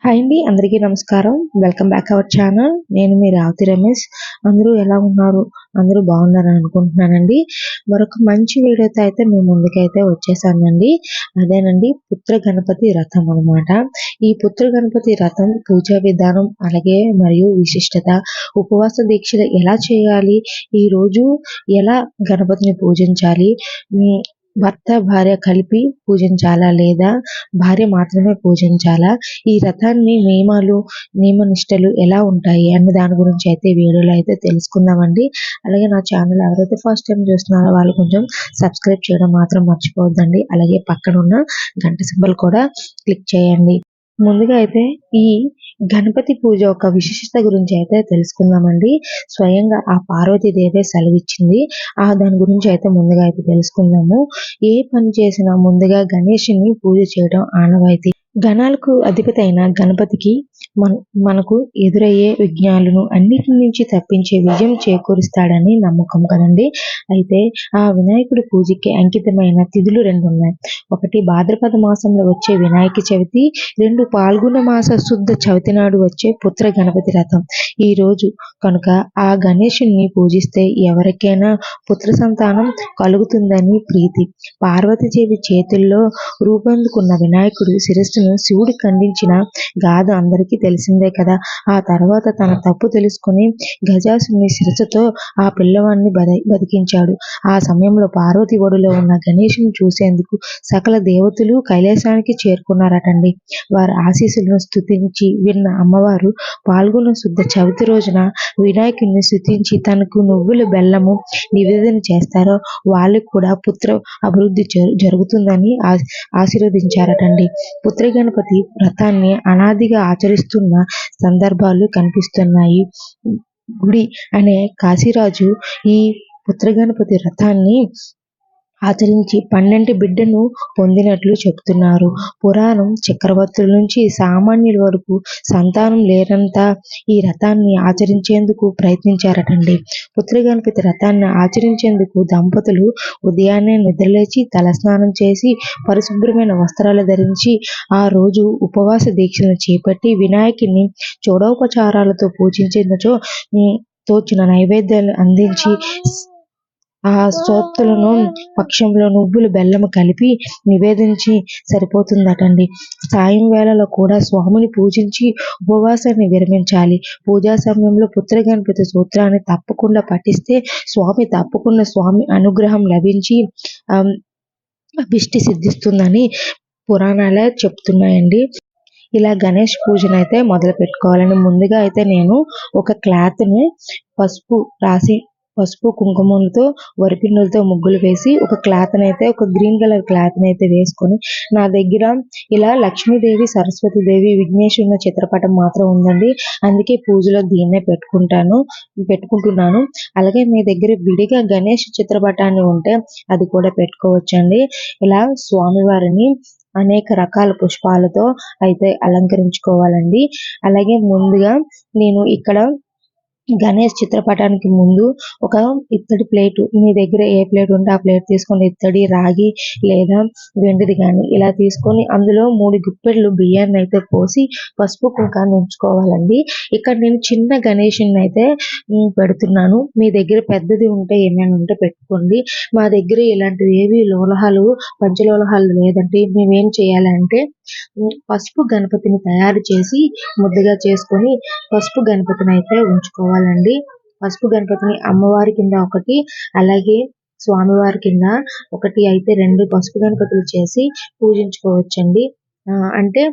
Hi అండి, అందరికీ నమస్కారం. Welcome back our channel. నేను మీ రావుతి రమేష్. అందరూ ఎలా ఉన్నారు? అందరూ బాగున్నారని అనుకుంటున్నానండి. మరొక మంచి వీడియోతో అయితే మీ ముందుకైతే వచ్చేసానండి. అదేనండి పుత్ర గణపతి రథం అనమాట. ఈ పుత్ర గణపతి రథం పూజా విధానం అలాగే మరియు విశిష్టత, ఉపవాస దీక్షలు ఎలా చేయాలి, ఈ రోజు ఎలా గణపతిని పూజించాలి, భర్త భార్య కలిపి పూజించాలా లేదా భార్య మాత్రమే పూజించాలా, ఈ రథాన్ని నియమ నిష్టలు ఎలా ఉంటాయి అన్న దాని గురించి అయితే వీడియోలో అయితే తెలుసుకుందామండి. అలాగే నా ఛానల్ ఎవరైతే ఫస్ట్ టైం చూస్తున్నారో వాళ్ళు కొంచెం సబ్స్క్రైబ్ చేయడం మాత్రం మర్చిపోవద్దండి. అలాగే పక్కన ఉన్న గంట సింబల్ కూడా క్లిక్ చేయండి. ముందుగా అయితే ఈ గణపతి పూజ ఒక విశిష్టత గురించి అయితే తెలుసుకుందామండి. స్వయంగా ఆ పార్వతీదేవే సెలవిచ్చింది. దాని గురించి అయితే ముందుగా అయితే తెలుసుకుందాము. ఏ పని చేసినా ముందుగా గణేషుని పూజ చేయడం ఆనవాయితీ. గణాలకు అధిపతి అయిన గణపతికి మనకు ఎదురయ్యే విఘ్నాలను అన్నిటి నుంచి తప్పించే విజయం చేకూరుస్తాడని నమ్మకం కదండి. అయితే ఆ వినాయకుడి పూజకి అంకితమైన తిథులు 2 ఉన్నాయి. ఒకటి భాద్రపద మాసంలో వచ్చే వినాయక చవితి, 2 పాల్గొన మాస శుద్ధ చవితి నాడు వచ్చే పుత్ర గణపతి రథం. ఈ రోజు కనుక ఆ గణేశుని పూజిస్తే ఎవరికైనా పుత్ర సంతానం కలుగుతుందని ప్రీతి. పార్వతీదేవి చేతుల్లో రూపొందుకున్న వినాయకుడు శిరస్సును శివుడు ఖండించిన గాథ అందరికీ తెలిసిందే కదా. ఆ తర్వాత తన తప్పు తెలుసుకుని గజాసుని శిరస్సుతో ఆ పిల్లవాడిని బతికించాడు. ఆ సమయంలో పార్వతి ఒడిలో ఉన్న గణేశుని చూసేందుకు సకల దేవతలు కైలాసానికి చేరుకున్నారటండి. వారి ఆశీస్సులను స్తుతించి విన్న అమ్మవారు పాల్గొన్న శుద్ధ చవితి రోజున వినాయకుడిని స్తుతించి తనకు నువ్వుల బెల్లము నివేదన చేస్తారో వాళ్ళకు కూడా పుత్ర అభివృద్ధి జరుగుతుందని ఆశీర్వదించారటండి. పుత్ర గణపతి వ్రతాన్ని అనాదిగా ఆచరిస్తున్న సందర్భాలు కనిపిస్తున్నాయి. గుడి అనే కాశీరాజు ఈ పుత్ర గణపతి వ్రతాన్ని ఆచరించి 12 బిడ్డను పొందినట్లు చెప్తున్నారు. పురాణం చక్రవర్తుల నుంచి సామాన్యుల వరకు సంతానం లేనంతా ఈ రథాన్ని ఆచరించేందుకు ప్రయత్నించారటండి. పుత్ర గణపతి రథాన్ని ఆచరించేందుకు దంపతులు ఉదయాన్నే నిద్రలేచి తలస్నానం చేసి పరిశుభ్రమైన వస్త్రాలు ధరించి ఆ రోజు ఉపవాస దీక్షలను చేపట్టి వినాయకుని చూడోపచారాలతో పూజించినచో తోచిన నైవేద్యాలు అందించి ఆ స్తోత్రులను పక్షంలో నువ్వులు బెల్లము కలిపి నివేదించి సరిపోతుందటండి. సాయం వేళలో కూడా స్వామిని పూజించి ఉపవాసాన్ని విరమించాలి. పూజా సమయంలో పుత్ర గణపతి సూత్రాన్ని తప్పకుండా పఠిస్తే స్వామి అనుగ్రహం లభించి అభిష్టి సిద్ధిస్తుందని పురాణాలే చెప్తున్నాయండి. ఇలా గణేష్ పూజను అయితే మొదలు పెట్టుకోవాలని ముందుగా అయితే నేను ఒక క్లాత్ని పసుపు కుంకుమలతో వరిపిండులతో ముగ్గులు వేసి ఒక గ్రీన్ కలర్ క్లాత్ని అయితే వేసుకొని నా దగ్గర ఇలా లక్ష్మీదేవి, సరస్వతీదేవి, విఘ్నేశ్వరుని చిత్రపటం మాత్రం ఉందండి. అందుకే పూజలో దీన్నే పెట్టుకుంటున్నాను. అలాగే మీ దగ్గర విడిగా గణేష్ చిత్రపటాన్ని ఉంటే అది కూడా పెట్టుకోవచ్చండి. ఇలా స్వామివారిని అనేక రకాల పుష్పాలతో అయితే అలంకరించుకోవాలండి. అలాగే ముందుగా నేను ఇక్కడ గణేష్ చిత్రపటానికి ముందు ఒక ఇత్తడి ప్లేటు, మీ దగ్గర ఏ ప్లేట్ ఉంటే ఆ ప్లేట్ తీసుకొని ఇత్తడి, రాగి లేదా వెండిది కానీ ఇలా తీసుకొని అందులో 3 గుప్పెళ్ళు బియ్యాన్ని అయితే పోసి పసుపు కుంకాన్ని ఉంచుకోవాలండి. ఇక్కడ నేను చిన్న గణేషుని అయితే పెడుతున్నాను. మీ దగ్గర పెద్దది ఉంటే ఏమైనా ఉంటే పెట్టుకోండి. మా దగ్గర ఇలాంటివి ఏవి పంచలోహాలు లేదంటే మేమేం చేయాలంటే పసుపు గణపతిని తయారు చేసి ముద్దగా చేసుకొని పసుపు గణపతిని అయితే ఉంచుకోవాలండి. పసుపు గణపతిని అమ్మవారి కింద ఒకటి, అలాగే స్వామివారి కింద ఒకటి అయితే 2 పసుపు గణపతులు చేసి పూజించుకోవచ్చండి. అంటే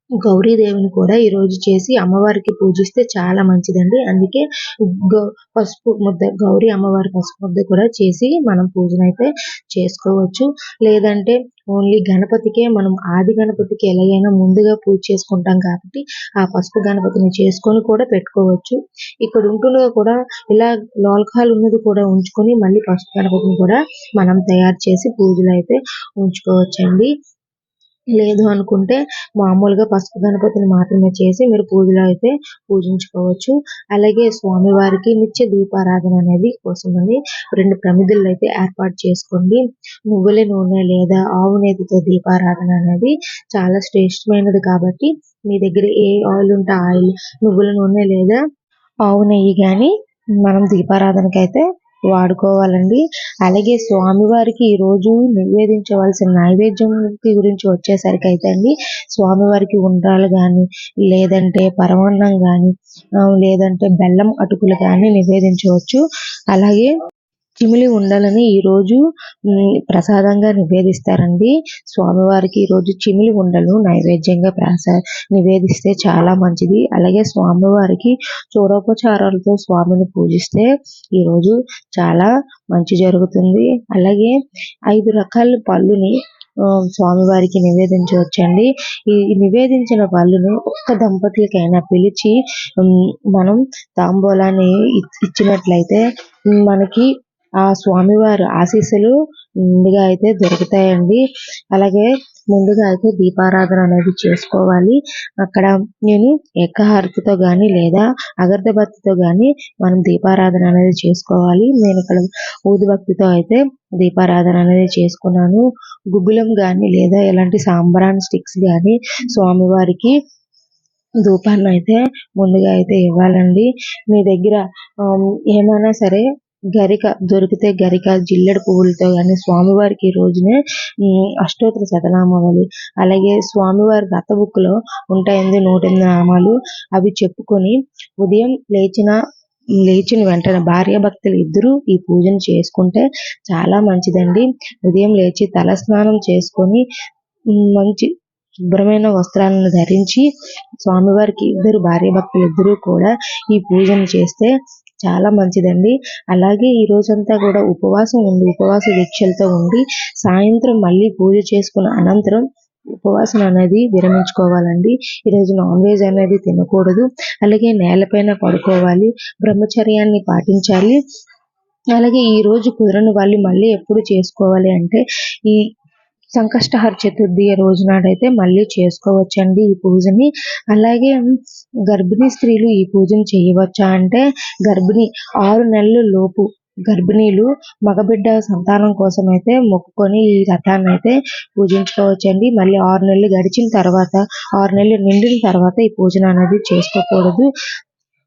గౌరీదేవిని కూడా ఈరోజు చేసి అమ్మవారికి పూజిస్తే చాలా మంచిదండి. అందుకే పసుపు ముద్ద, గౌరీ అమ్మవారి పసుపు ముద్ద కూడా చేసి మనం పూజనైతే చేసుకోవచ్చు. లేదంటే ఓన్లీ గణపతికే మనం ఆది గణపతికి ఎలాగైనా ముందుగా పూజ చేసుకుంటాం కాబట్టి ఆ పసుపు గణపతిని చేసుకొని కూడా పెట్టుకోవచ్చు. ఇక్కడ ఉంటున్నది కూడా ఇలా లోల్కాలు ఉన్నది కూడా ఉంచుకొని మళ్ళీ పసుపు గణపతిని కూడా మనం తయారు చేసి పూజలు అయితే ఉంచుకోవచ్చండి. లేదు అనుకుంటే మామూలుగా పసుపు గణపతిని మాత్రమే చేసి మీరు పూజలో అయితే పూజించుకోవచ్చు. అలాగే స్వామివారికి నిత్య దీపారాధన అనేది కోసమని 2 ప్రమిదలు అయితే ఏర్పాటు చేసుకోండి. నువ్వుల నూనె లేదా ఆవు నెయ్యితో దీపారాధన అనేది చాలా శ్రేష్టమైనది కాబట్టి మీ దగ్గర ఏ ఆయిల్ ఉంటే ఆయిల్, నువ్వుల నూనె లేదా ఆవు నెయ్యి గాని మనం దీపారాధనకైతే వాడుకోవాలండి. అలాగే స్వామివారికి ఈరోజు నివేదించవలసిన నైవేద్యం గురించి వచ్చేసరికి అయితే అండి, స్వామివారికి ఉండ్రాలు గాని, లేదంటే పరమాన్నం గాని, లేదంటే బెల్లం అటుకులు గాని నివేదించవచ్చు. అలాగే చిమిలి ఉండలని ఈరోజు ప్రసాదంగా నివేదిస్తారండి. స్వామివారికి ఈరోజు చిమిలి ఉండలు నైవేద్యంగా నివేదిస్తే చాలా మంచిది. అలాగే స్వామివారికి చూడోపచారాలతో స్వామిని పూజిస్తే ఈరోజు చాలా మంచి జరుగుతుంది. అలాగే 5 రకాల పళ్ళుని స్వామివారికి నివేదించవచ్చండి. ఈ నివేదించిన పళ్ళును ఒక్క దంపతులకైనా పిలిచి మనం తాంబూలాన్ని ఇచ్చినట్లయితే మనకి ఆ స్వామివారి ఆశీస్సులు ముందుగా అయితే దొరుకుతాయండి. అలాగే ముందుగా అయితే దీపారాధన అనేది చేసుకోవాలి. అక్కడ నేను ఏకహారతితో గాని లేదా అగరబత్తితో గాని మనం దీపారాధన అనేది చేసుకోవాలి. నేను ఇక్కడ ఊదుబత్తితో అయితే దీపారాధన అనేది చేసుకున్నాను. గుగ్గులం గాని లేదా ఎలాంటి సాంబ్రాన్ స్టిక్స్ గాని స్వామివారికి ధూపాన్ని అయితే ముందుగా అయితే ఇవ్వాలండి. మీ దగ్గర ఏమైనా సరే గరిక దొరికితే గరిక, జిల్లెడు పువ్వులతో కానీ స్వామివారికి ఈ రోజునే అష్టోత్తర శతనామావళి, అలాగే స్వామివారి రథబుక్లో ఉంటాయండి 108 నామాలు. అవి చెప్పుకొని ఉదయం లేచిన వెంటనే భార్యాభర్తలు ఇద్దరు ఈ పూజను చేసుకుంటే చాలా మంచిదండి. ఉదయం లేచి తలస్నానం చేసుకొని మంచి శుభ్రమైన వస్త్రాలను ధరించి స్వామివారికి ఇద్దరు భార్యాభర్తలు ఇద్దరూ కూడా ఈ పూజను చేస్తే చాలా మంచిదండి. అలాగే ఈ రోజంతా కూడా ఉపవాస దీక్షలతో ఉండి సాయంత్రం మళ్ళీ పూజ చేసుకున్న అనంతరం ఉపవాసం అనేది విరమించుకోవాలండి. ఈరోజు నాన్ వెజ్ అనేది తినకూడదు. అలాగే నేలపైన పడుకోవాలి. బ్రహ్మచర్యాన్ని పాటించాలి. అలాగే ఈ రోజు కుదరని వాళ్ళు మళ్ళీ ఎప్పుడు చేసుకోవాలి అంటే ఈ సంకష్టహర చతుర్థి రోజు నాడైతే మళ్ళీ చేసుకోవచ్చండి ఈ పూజని. అలాగే గర్భిణీ స్త్రీలు ఈ పూజను చేయవచ్చా అంటే 6 నెలల లోపు గర్భిణీలు మగబిడ్డ సంతానం కోసం అయితే మొక్కుకొని ఈ రథాన్ని అయితే పూజించుకోవచ్చండి. మళ్ళీ 6 నెలలు గడిచిన తర్వాత 6 నెలలు నిండిన తర్వాత ఈ పూజను అనేది చేసుకోకూడదు.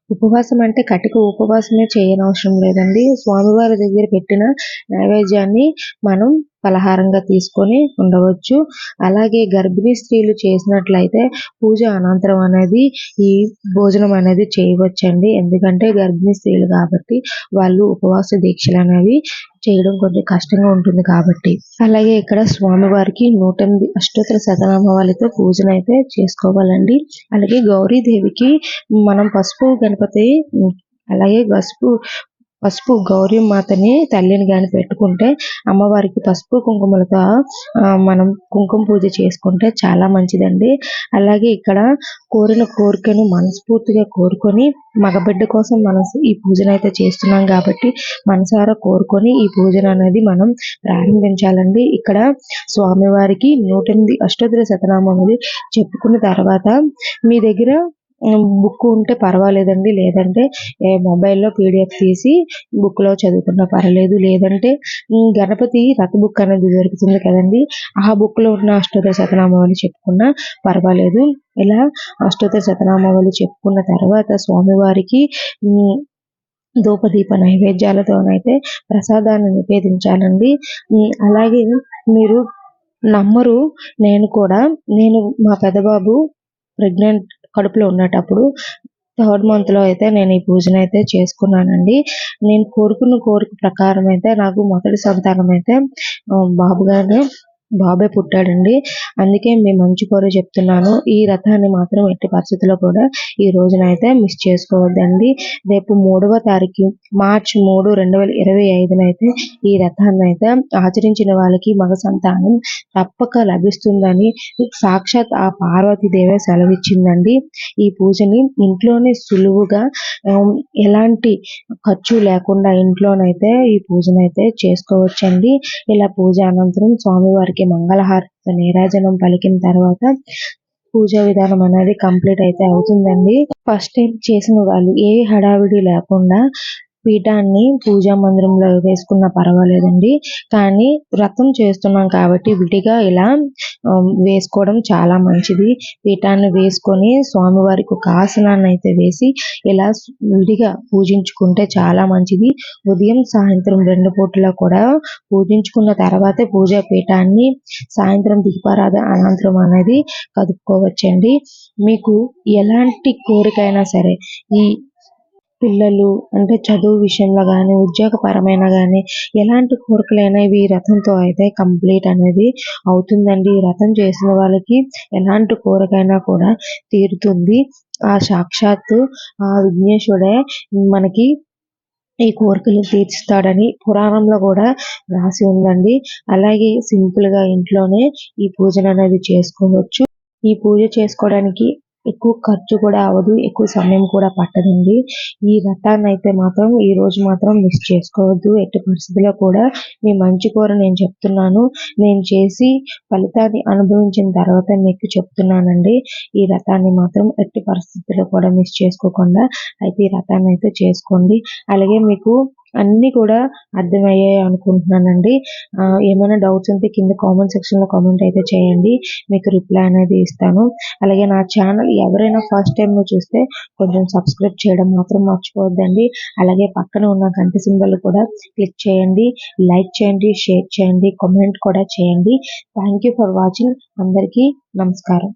ఉపవాసం అంటే కటిక ఉపవాసమే చేయనవసరం లేదండి. స్వామివారి దగ్గర పెట్టిన నైవేద్యాన్ని మనం పలహారంగా తీసుకొని ఉండవచ్చు. అలాగే గర్భిణీ స్త్రీలు చేసినట్లయితే పూజ అనంతరం అనేది ఈ భోజనం అనేది చేయవచ్చండి. ఎందుకంటే గర్భిణీ స్త్రీలు కాబట్టి వాళ్ళు ఉపవాస దీక్షలు అనేవి చేయడం కొంచెం కష్టంగా ఉంటుంది కాబట్టి. అలాగే ఇక్కడ స్వామివారికి 108 అష్టోత్తర శతనామావళితో పూజను అయితే చేసుకోవాలండి. అలాగే గౌరీదేవికి మనం పసుపు గణపతి అలాగే పసుపు గౌరీ మాతని తల్లిని గాని పెట్టుకుంటే అమ్మవారికి పసుపు కుంకుమలతో మనం కుంకుమ పూజ చేసుకుంటే చాలా మంచిదండి. అలాగే ఇక్కడ కోరిన కోరికను మనస్ఫూర్తిగా కోరుకొని మగబిడ్డ కోసం మనం ఈ పూజను అయితే చేస్తున్నాం కాబట్టి మనసారా కోరుకొని ఈ పూజను అనేది మనం ప్రారంభించాలండి. ఇక్కడ స్వామివారికి 108 అష్టోత్తర శతనామావళి చెప్పుకున్న తర్వాత మీ దగ్గర బుక్ ఉంటే పర్వాలేదండి. లేదంటే మొబైల్లో PDF తీసి బుక్లో చదువుకున్నా పర్వాలేదు. లేదంటే గణపతి రథ బుక్ అనేది దొరుకుతుంది కదండి, ఆ బుక్లో ఉన్న అష్టోత్తర శతనామావళి చెప్పుకున్నా పర్వాలేదు. ఇలా అష్టోత్తర శతనామావళి చెప్పుకున్న తర్వాత స్వామివారికి ధూపదీప నైవేద్యాలతోనైతే ప్రసాదాన్ని నివేదించాలండి. అలాగే మీరు నమ్మరు, నేను మా పెద్దబాబు ప్రెగ్నెంట్ కడుపులో ఉన్నప్పుడు 3rd మంత్లో అయితే నేను ఈ పూజను అయితే చేసుకున్నానండి. నేను కోరుకున్న కోరిక ప్రకారం అయితే నాకు మొదటి సంతానం అయితే బాబే పుట్టాడండి. అందుకే మీ మంచి కోరే చెప్తున్నాను. ఈ రథాన్ని మాత్రం ఎట్టి పరిస్థితుల్లో కూడా ఈ రోజునైతే మిస్ చేసుకోవద్దండి. రేపు 3వ తారీఖు మార్చి 3, 2025 అయితే ఈ రథాన్ని అయితే ఆచరించిన వాళ్ళకి మగ సంతానం తప్పక లభిస్తుందని సాక్షాత్ ఆ పార్వతీదేవే సెలవిచ్చిందండి. ఈ పూజని ఇంట్లోనే సులువుగా ఎలాంటి ఖర్చు లేకుండా ఇంట్లోనైతే ఈ పూజనైతే చేసుకోవచ్చండి. ఇలా పూజ అనంతరం స్వామివారికి స్వామివారికి మంగళహారతి నీరాజనం పలికిన తర్వాత పూజా విధానం అనేది కంప్లీట్ అయితే అవుతుందండి. ఫస్ట్ టైం చేసిన వాళ్ళు ఏ హడావిడి లేకుండా పీఠాన్ని పూజా మందిరంలో వేసుకున్నా పర్వాలేదండి. కానీ వ్రతం చేస్తున్నాం కాబట్టి విడిగా ఇలా వేసుకోవడం చాలా మంచిది. పీఠాన్ని వేసుకొని స్వామివారికి ఒక ఆసనాన్ని అయితే వేసి ఇలా విడిగా పూజించుకుంటే చాలా మంచిది. ఉదయం సాయంత్రం 2 పూటలా కూడా పూజించుకున్న తర్వాతే పూజా పీఠాన్ని సాయంత్రం దీపారాధన అనంతరం అనేది కదుపుకోవచ్చండి. మీకు ఎలాంటి కోరికైనా సరే ఈ పిల్లలు అంటే చదువు విషయంలో గానీ, ఉద్యోగపరమైన గానీ ఎలాంటి కోరికలైనా ఈ రథంతో అయితే కంప్లీట్ అనేది అవుతుందండి. ఈ రథం చేసిన వాళ్ళకి ఎలాంటి కోరికైనా కూడా తీరుతుంది. ఆ సాక్షాత్తు ఆ విఘ్నేశ్వరుడే మనకి ఈ కోరికలు తీర్చుతాడని పురాణంలో కూడా రాసి ఉందండి. అలాగే సింపుల్‌గా ఇంట్లోనే ఈ పూజననేది చేసుకోవచ్చు. ఈ పూజ చేసుకోవడానికి ఎక్కువ ఖర్చు కూడా అవ్వదు. ఎక్కువ సమయం కూడా పట్టదండి. ఈ వ్రతాన్నయితే మాత్రం ఈరోజు మాత్రం మిస్ చేసుకోవద్దు. ఎట్టి పరిస్థితిలో కూడా మీ మంచి కోరి నేను చెప్తున్నాను. నేను చేసి ఫలితాన్ని అనుభవించిన తర్వాత మీకు చెప్తున్నానండి. ఈ వ్రతాన్ని మాత్రం ఎట్టి పరిస్థితుల్లో కూడా మిస్ చేసుకోకుండా అయితే ఈ వ్రతాన్ని అయితే చేసుకోండి. అలాగే మీకు అన్నీ కూడా అర్థమయ్యాయి అనుకుంటున్నానండి. ఏమైనా డౌట్స్ ఉంటే కింద కామెంట్ సెక్షన్‌లో కామెంట్ అయితే చేయండి. మీకు రిప్లై అనేది ఇస్తాను. అలాగే నా ఛానల్ ఎవరైనా ఫస్ట్ టైం చూస్తే కొంచెం సబ్స్క్రైబ్ చేయడం మాత్రం మర్చిపోవద్దండి. అలాగే పక్కన ఉన్న గంట సింబల్ కూడా క్లిక్ చేయండి. లైక్ చేయండి, షేర్ చేయండి, కామెంట్ కూడా చేయండి. Thank you for watching. అందరికీ నమస్కారం.